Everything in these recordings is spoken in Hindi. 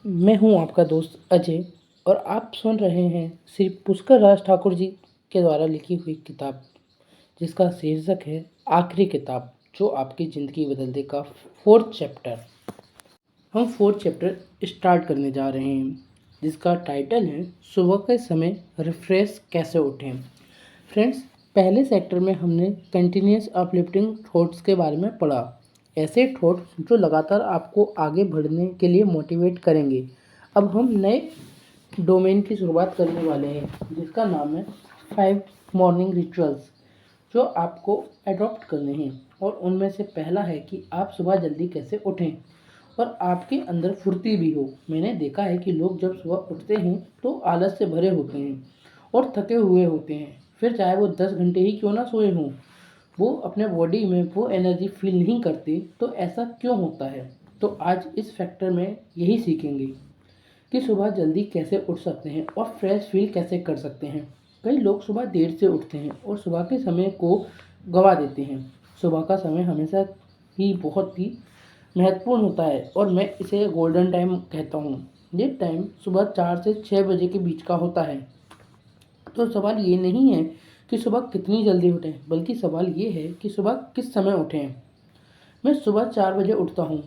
मैं हूँ आपका दोस्त अजय और आप सुन रहे हैं श्री पुष्कर राज ठाकुर जी के द्वारा लिखी हुई किताब जिसका शीर्षक है आखिरी किताब जो आपकी ज़िंदगी बदल देगा। Fourth chapter. हम फोर्थ चैप्टर स्टार्ट करने जा रहे हैं जिसका टाइटल है सुबह के समय रिफ्रेश कैसे उठें। फ्रेंड्स, पहले सेक्टर में हमने कंटिन्यूस अपलिफ्टिंग थॉट्स के बारे में पढ़ा। ऐसे थॉट्स जो लगातार आपको आगे बढ़ने के लिए मोटिवेट करेंगे। अब हम नए डोमेन की शुरुआत करने वाले हैं जिसका नाम है 5 मॉर्निंग रिचुअल्स जो आपको अडॉप्ट करने हैं। और उनमें से पहला है कि आप सुबह जल्दी कैसे उठें और आपके अंदर फुर्ती भी हो। मैंने देखा है कि लोग जब सुबह उठते हैं तो आलस से भरे होते हैं और थके हुए होते हैं, फिर चाहे वो 10 घंटे ही क्यों ना सोए हों, वो अपने बॉडी में वो एनर्जी फील नहीं करते। तो ऐसा क्यों होता है? तो आज इस फैक्टर में यही सीखेंगे कि सुबह जल्दी कैसे उठ सकते हैं और फ्रेश फील कैसे कर सकते हैं। कई लोग सुबह देर से उठते हैं और सुबह के समय को गवा देते हैं। सुबह का समय हमेशा ही बहुत ही महत्वपूर्ण होता है और मैं इसे गोल्डन टाइम कहता हूँ। ये टाइम सुबह 4 से 6 बजे के बीच का होता है। तो सवाल ये नहीं है कि सुबह कितनी जल्दी उठें, बल्कि सवाल ये है कि सुबह किस समय उठें। मैं सुबह 4 बजे उठता हूँ।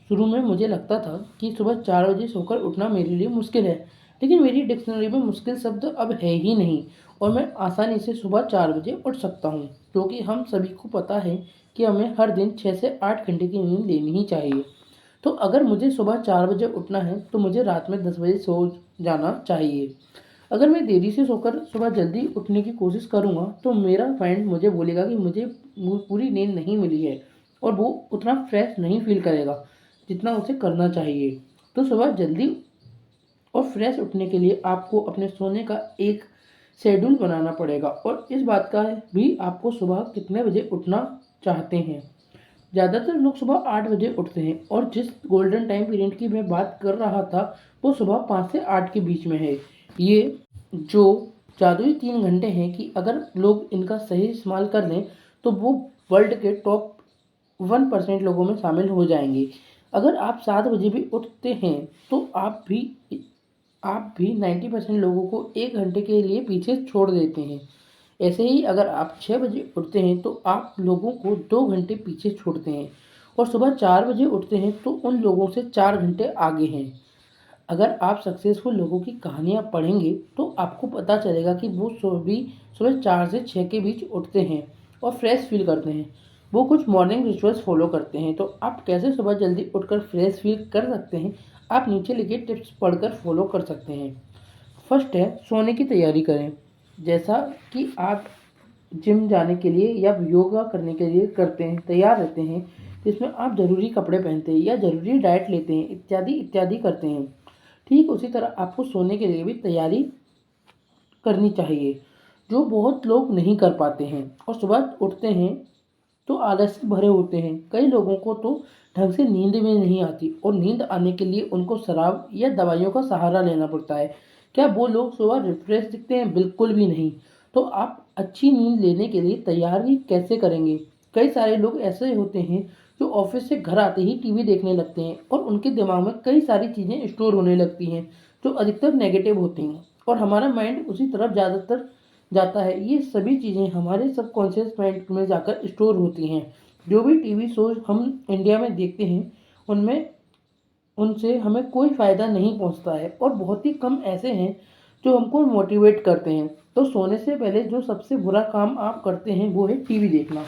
शुरू में मुझे लगता था कि सुबह 4 बजे सोकर उठना मेरे लिए मुश्किल है, लेकिन मेरी डिक्शनरी में मुश्किल शब्द अब है ही नहीं और मैं आसानी से सुबह 4 बजे उठ सकता हूँ, क्योंकि हम सभी को पता है कि हमें हर दिन 6 से 8 घंटे की नींद लेनी ही चाहिए। तो अगर मुझे सुबह 4 बजे उठना है तो मुझे रात में 10 बजे सो जाना चाहिए। अगर मैं देरी से सोकर सुबह जल्दी उठने की कोशिश करूँगा तो मेरा माइंड मुझे बोलेगा कि मुझे पूरी नींद नहीं मिली है और वो उतना फ्रेश नहीं फील करेगा जितना उसे करना चाहिए। तो सुबह जल्दी और फ्रेश उठने के लिए आपको अपने सोने का एक शेड्यूल बनाना पड़ेगा और इस बात का भी आपको सुबह कितने बजे उठना चाहते हैं। ज़्यादातर लोग सुबह 8 बजे उठते हैं और जिस गोल्डन टाइम पीरियड की मैं बात कर रहा था वो सुबह 5 से 8 के बीच में है। ये जो जादुई 3 घंटे हैं कि अगर लोग इनका सही इस्तेमाल कर लें तो वो वर्ल्ड के टॉप 1% लोगों में शामिल हो जाएंगे। अगर आप 7 बजे भी उठते हैं तो आप भी 90% लोगों को 1 घंटे के लिए पीछे छोड़ देते हैं। ऐसे ही अगर आप 6 बजे उठते हैं तो आप लोगों को 2 घंटे पीछे छोड़ते हैं और सुबह 4 बजे उठते हैं तो उन लोगों से 4 घंटे आगे हैं। अगर आप सक्सेसफुल लोगों की कहानियाँ पढ़ेंगे तो आपको पता चलेगा कि वो सभी सुबह 4 से 6 के बीच उठते हैं और फ्रेश फील करते हैं। वो कुछ मॉर्निंग रिचुअल्स फॉलो करते हैं। तो आप कैसे सुबह जल्दी उठकर फ्रेश फील कर सकते हैं, आप नीचे लिखे टिप्स पढ़कर फॉलो कर सकते हैं। फर्स्ट है सोने की तैयारी करें। जैसा कि आप जिम जाने के लिए या योगा करने के लिए करते हैं, तैयार रहते हैं, जिसमें आप ज़रूरी कपड़े पहनते हैं या ज़रूरी डाइट लेते हैं, इत्यादि इत्यादि करते हैं, ठीक उसी तरह आपको सोने के लिए भी तैयारी करनी चाहिए, जो बहुत लोग नहीं कर पाते हैं और सुबह उठते हैं तो आलस से भरे होते हैं। कई लोगों को तो ढंग से नींद भी नहीं आती और नींद आने के लिए उनको शराब या दवाइयों का सहारा लेना पड़ता है। क्या वो लोग सुबह रिफ्रेश दिखते हैं? बिल्कुल भी नहीं। तो आप अच्छी नींद लेने के लिए तैयारी कैसे करेंगे? कई सारे लोग ऐसे होते हैं जो ऑफिस से घर आते ही टीवी देखने लगते हैं और उनके दिमाग में कई सारी चीज़ें स्टोर होने लगती हैं जो अधिकतर नेगेटिव होती हैं और हमारा माइंड उसी तरफ ज़्यादातर जाता है। ये सभी चीज़ें हमारे सबकॉन्शियस माइंड में जाकर स्टोर होती हैं। जो भी टीवी शोज हम इंडिया में देखते हैं उनमें उनसे हमें कोई फ़ायदा नहीं पहुंचता है और बहुत ही कम ऐसे हैं जो हमको मोटिवेट करते हैं। तो सोने से पहले जो सबसे बुरा काम आप करते हैं वो है टीवी देखना।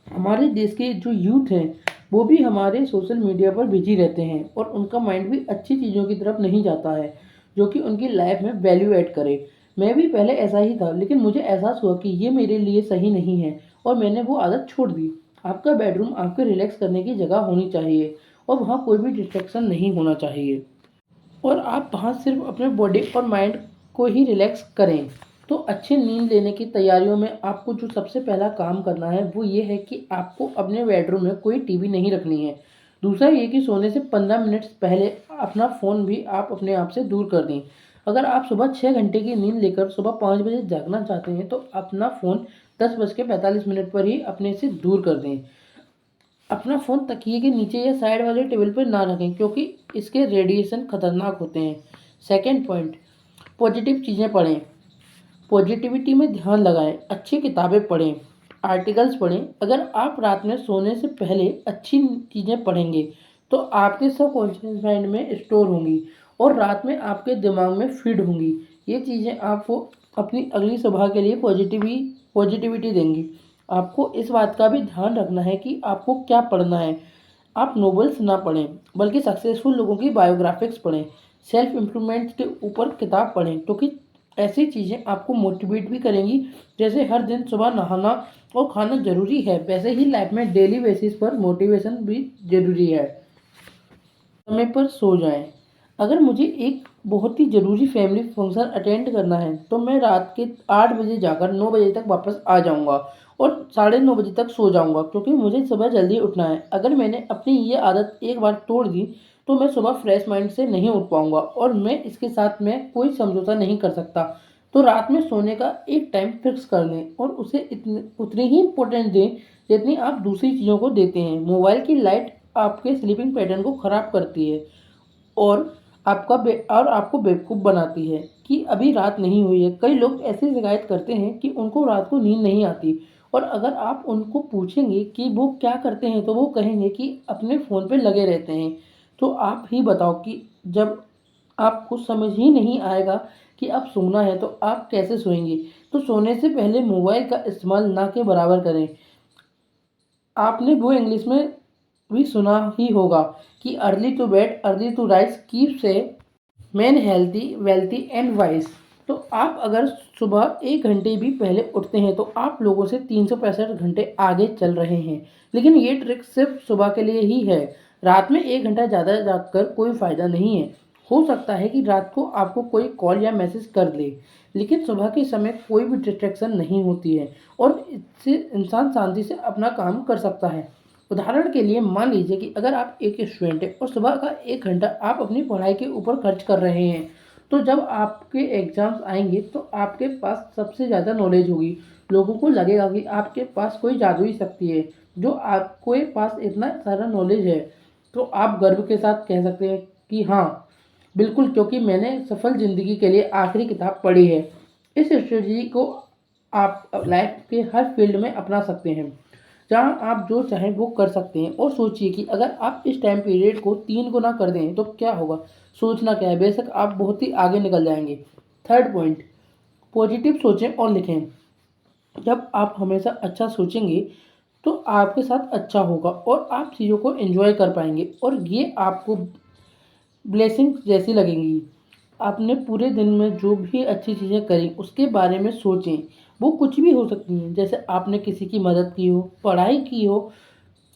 हमारे देश के जो यूथ हैं वो भी हमारे सोशल मीडिया पर बिजी रहते हैं और उनका माइंड भी अच्छी चीज़ों की तरफ नहीं जाता है जो कि उनकी लाइफ में वैल्यू ऐड करे। मैं भी पहले ऐसा ही था, लेकिन मुझे एहसास हुआ कि ये मेरे लिए सही नहीं है और मैंने वो आदत छोड़ दी। आपका बेडरूम आपके रिलैक्स करने की जगह होनी चाहिए और वहाँ कोई भी डिस्ट्रैक्शन नहीं होना चाहिए और आप वहाँ सिर्फ अपने बॉडी और माइंड को ही रिलैक्स करें। तो अच्छी नींद लेने की तैयारियों में आपको जो सबसे पहला काम करना है वो ये है कि आपको अपने बेडरूम में कोई टीवी नहीं रखनी है। दूसरा ये कि सोने से 15 मिनट पहले अपना फ़ोन भी आप अपने आप से दूर कर दें। अगर आप सुबह 6 घंटे की नींद लेकर सुबह 5 बजे जागना चाहते हैं तो अपना फ़ोन 10:45 पर ही अपने से दूर कर दें। अपना फ़ोन तकिए के नीचे या साइड वाले टेबल पर ना रखें क्योंकि इसके रेडिएशन खतरनाक होते हैं। सेकंड पॉइंट, पॉजिटिव चीज़ें पढ़ें। पॉजिटिविटी में ध्यान लगाएं, अच्छी किताबें पढ़ें, आर्टिकल्स पढ़ें। अगर आप रात में सोने से पहले अच्छी चीज़ें पढ़ेंगे तो आपके सबकॉन्शियस माइंड में स्टोर होंगी और रात में आपके दिमाग में फीड होंगी। ये चीज़ें आपको अपनी अगली सुबह के लिए पॉजिटिविटी देंगी। आपको इस बात का भी ध्यान रखना है कि आपको क्या पढ़ना है। आप नॉवेल्स ना पढ़ें बल्कि सक्सेसफुल लोगों की बायोग्राफिक्स पढ़ें, सेल्फ इम्प्रूवमेंट के ऊपर किताब पढ़ें क्योंकि ऐसी चीज़ें आपको मोटिवेट भी करेंगी। जैसे हर दिन सुबह नहाना और खाना ज़रूरी है, वैसे ही लाइफ में डेली बेसिस पर मोटिवेशन भी ज़रूरी है। समय पर सो जाएं। अगर मुझे एक बहुत ही ज़रूरी फैमिली फंक्शन अटेंड करना है तो मैं रात के 8 बजे जाकर 9 बजे तक वापस आ जाऊंगा और 9:30 बजे तक सो जाऊंगा क्योंकि मुझे सुबह जल्दी उठना है। अगर मैंने अपनी ये आदत एक बार तोड़ दी तो मैं सुबह फ्रेश माइंड से नहीं उठ पाऊंगा और मैं इसके साथ में कोई समझौता नहीं कर सकता। तो रात में सोने का एक टाइम फिक्स कर लें और उसे उतनी ही इम्पोर्टेंस दें जितनी आप दूसरी चीज़ों को देते हैं। मोबाइल की लाइट आपके स्लीपिंग पैटर्न को ख़राब करती है और आपको बेवकूफ़ बनाती है कि अभी रात नहीं हुई है। कई लोग ऐसी शिकायत करते हैं कि उनको रात को नींद नहीं आती और अगर आप उनको पूछेंगे कि वो क्या करते हैं तो वो कहेंगे कि अपने फ़ोन पे लगे रहते हैं। तो आप ही बताओ कि जब आपको समझ ही नहीं आएगा कि अब सोना है तो आप कैसे सोएंगे। तो सोने से पहले मोबाइल का इस्तेमाल ना के बराबर करें। आपने वो इंग्लिश में भी सुना ही होगा कि early to bed early to rise keeps a man healthy wealthy and wise. तो आप अगर सुबह 1 घंटे भी पहले उठते हैं तो आप लोगों से 365 घंटे आगे चल रहे हैं। लेकिन ये ट्रिक सिर्फ सुबह के लिए ही है। रात में 1 घंटा ज़्यादा जागकर कोई फ़ायदा नहीं है। हो सकता है कि रात को आपको कोई कॉल या मैसेज कर ले लेकिन सुबह के समय कोई भी डिस्ट्रैक्शन नहीं होती है और इससे इंसान शांति से अपना काम कर सकता है। उदाहरण के लिए मान लीजिए कि अगर आप एक स्टूडेंट हैं और सुबह का 1 घंटा आप अपनी पढ़ाई के ऊपर खर्च कर रहे हैं तो जब आपके एग्ज़ाम्स आएंगे तो आपके पास सबसे ज़्यादा नॉलेज होगी। लोगों को लगेगा कि आपके पास कोई जादुई शक्ति है जो आपके पास इतना सारा नॉलेज है। तो आप गर्व के साथ कह सकते हैं कि हाँ बिल्कुल, क्योंकि मैंने सफल ज़िंदगी के लिए आखिरी किताब पढ़ी है। इस स्ट्रेटजी को आप लाइफ के हर फील्ड में अपना सकते हैं जहाँ आप जो चाहें वो कर सकते हैं। और सोचिए कि अगर आप इस टाइम पीरियड को 3 गुना कर दें तो क्या होगा। सोचना क्या है, बेशक आप बहुत ही आगे निकल जाएंगे। थर्ड पॉइंट, पॉजिटिव सोचें और लिखें। जब आप हमेशा अच्छा सोचेंगे तो आपके साथ अच्छा होगा और आप चीज़ों को एंजॉय कर पाएंगे और ये आपको ब्लेसिंग्स जैसी लगेंगी। आपने पूरे दिन में जो भी अच्छी चीज़ें करी उसके बारे में सोचें। वो कुछ भी हो सकती हैं, जैसे आपने किसी की मदद की हो, पढ़ाई की हो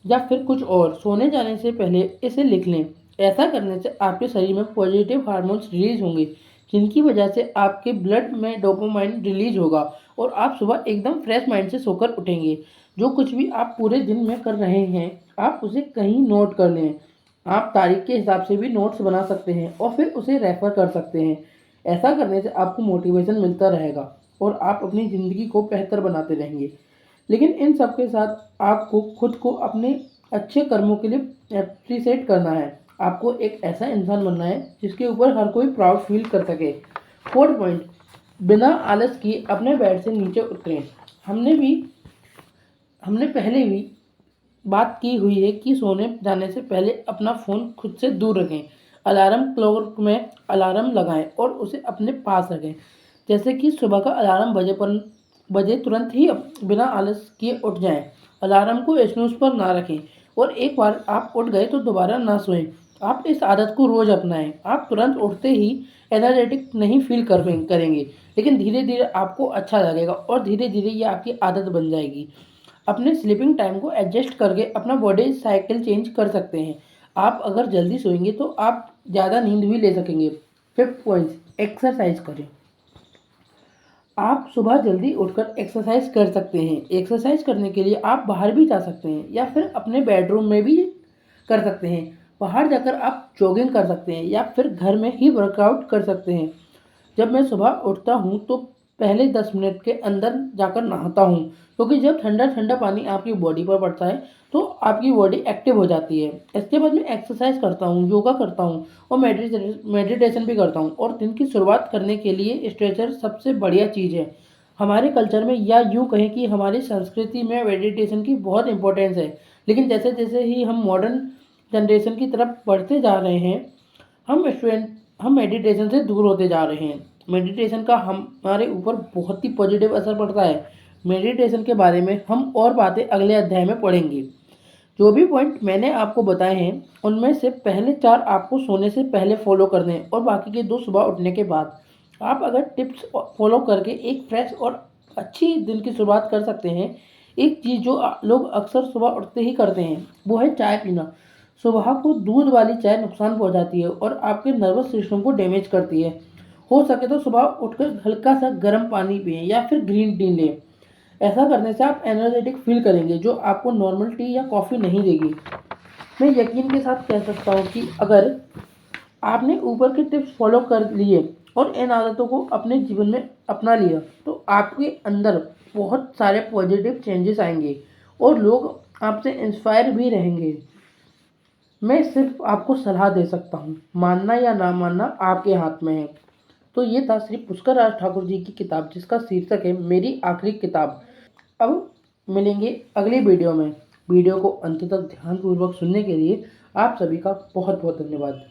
या फिर कुछ और। सोने जाने से पहले इसे लिख लें। ऐसा करने से आपके शरीर में पॉजिटिव हार्मोन्स रिलीज होंगे जिनकी वजह से आपके ब्लड में डोपामाइन रिलीज होगा और आप सुबह एकदम फ्रेश माइंड से सोकर उठेंगे। जो कुछ भी आप पूरे दिन में कर रहे हैं आप उसे कहीं नोट कर लें। आप तारीख के हिसाब से भी नोट्स बना सकते हैं और फिर उसे रेफर कर सकते हैं। ऐसा करने से आपको मोटिवेशन मिलता रहेगा और आप अपनी ज़िंदगी को बेहतर बनाते रहेंगे। लेकिन इन सब के साथ आपको खुद को अपने अच्छे कर्मों के लिए एप्रिशिएट करना है। आपको एक ऐसा इंसान बनना है जिसके ऊपर हर कोई प्राउड फील कर सके। फोर्थ पॉइंट, बिना आलस किए अपने बेड से नीचे उतरें। हमने पहले भी बात की हुई है कि सोने जाने से पहले अपना फ़ोन खुद से दूर रखें। अलार्म क्लॉक में अलार्म लगाएं और उसे अपने पास रखें। जैसे कि सुबह का अलार्म बजे तुरंत ही बिना आलस किए उठ जाएं। अलार्म को स्नूज़ पर ना रखें और एक बार आप उठ गए तो दोबारा ना सोएं। आप इस आदत को रोज़ अपनाएं। आप तुरंत उठते ही एनर्जेटिक नहीं फील करेंगे लेकिन धीरे धीरे आपको अच्छा लगेगा और धीरे धीरे ये आपकी आदत बन जाएगी। अपने स्लीपिंग टाइम को एडजस्ट करके अपना बॉडी साइकिल चेंज कर सकते हैं। आप अगर जल्दी सोएंगे तो आप ज़्यादा नींद भी ले सकेंगे। फिफ्थ पॉइंट, एक्सरसाइज करें। आप सुबह जल्दी उठकर एक्सरसाइज कर सकते हैं। एक्सरसाइज करने के लिए आप बाहर भी जा सकते हैं या फिर अपने बेडरूम में भी कर सकते हैं। बाहर जाकर आप जॉगिंग कर सकते हैं या फिर घर में ही वर्कआउट कर सकते हैं। जब मैं सुबह उठता हूँ तो पहले 10 मिनट के अंदर जाकर नहाता हूँ क्योंकि जब ठंडा ठंडा पानी आपकी बॉडी पर पड़ता है तो आपकी बॉडी एक्टिव हो जाती है। इसके बाद मैं एक्सरसाइज करता हूँ, योगा करता हूँ और मेडिटेशन भी करता हूँ। और दिन की शुरुआत करने के लिए स्ट्रेचर सबसे बढ़िया चीज़ है। हमारे कल्चर में या यूँ कहें कि हमारी संस्कृति में मेडिटेशन की बहुत इम्पोर्टेंस है। लेकिन जैसे-जैसे ही हम मॉडर्न जनरेशन की तरफ बढ़ते जा रहे हैं, हम मेडिटेशन से दूर होते जा रहे हैं। मेडिटेशन का हमारे ऊपर बहुत ही पॉजिटिव असर पड़ता है। मेडिटेशन के बारे में हम और बातें अगले अध्याय में पढ़ेंगे। जो भी पॉइंट मैंने आपको बताए हैं, उनमें से पहले 4 आपको सोने से पहले फॉलो करने हैं और बाकी के 2 सुबह उठने के बाद। आप अगर टिप्स फॉलो करके एक फ्रेश और अच्छी दिन की शुरुआत कर सकते हैं। एक चीज़ जो लोग अक्सर सुबह उठते ही करते हैं, वो है चाय पीना। सुबह को दूध वाली चाय नुकसान पहुंचाती है और आपके नर्वस सिस्टम को डैमेज करती है। हो सके तो सुबह उठकर हल्का सा गर्म पानी पिएं या फिर ग्रीन टी लें। ऐसा करने से आप एनर्जेटिक फील करेंगे, जो आपको नॉर्मल टी या कॉफ़ी नहीं देगी। मैं यकीन के साथ कह सकता हूँ कि अगर आपने ऊपर के टिप्स फॉलो कर लिए और इन आदतों को अपने जीवन में अपना लिया, तो आपके अंदर बहुत सारे पॉजिटिव चेंजेस आएंगे और लोग आपसे इंस्पायर भी रहेंगे। मैं सिर्फ आपको सलाह दे सकता हूँ, मानना या ना मानना आपके हाथ में है। तो ये था श्री पुष्कर राज ठाकुर जी की किताब, जिसका शीर्षक है मेरी आखिरी किताब। अब मिलेंगे अगली वीडियो में। वीडियो को अंत तक ध्यानपूर्वक सुनने के लिए आप सभी का बहुत बहुत धन्यवाद।